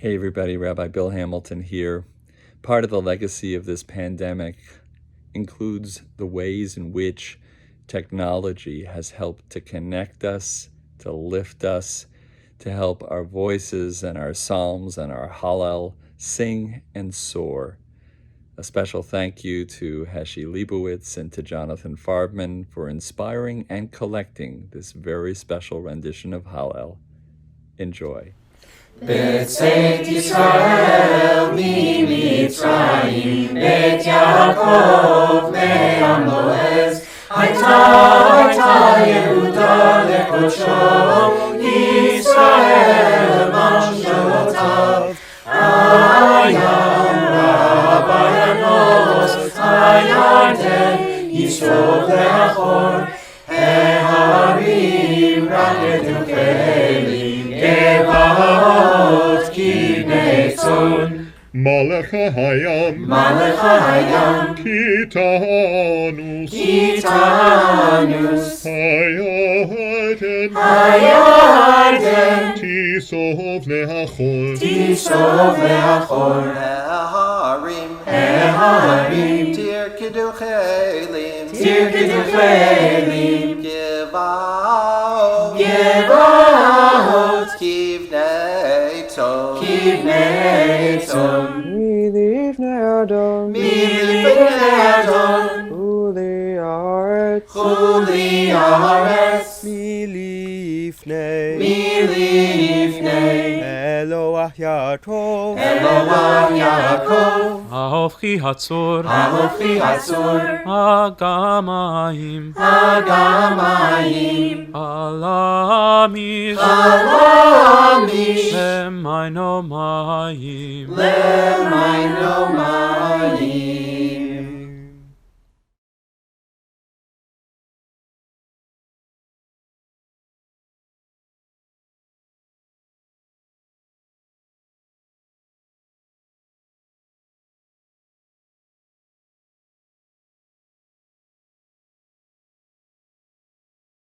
Hey everybody, Rabbi Bill Hamilton here. Part of the legacy of this pandemic includes the ways in which technology has helped to connect us, to lift us, to help our voices and our psalms and our Hallel sing and soar. A special thank you to Heshie Liebowitz and to Jonathan Farbman for inspiring and collecting this very special rendition of Hallel. Enjoy. בצאת ישראל ממצרים, בית יעקב מעם לועז, הייתה יהודה לקודשו, ישראל משלותיו. הים רב הינוס, הירדן ישוב לאחור, ההרים רקדו כלים, גבעות כבני צאן. מלך הים, קיטנוס, הירדן, תיסוב לאחור, ההרים, תרקדו כלים, גבעות כבני צאן. מלפני אדון, חולי הארץ, מלפני אלוהי יעקב, ההופכי הצור, הגמיים, הלמיש, למיינו מים.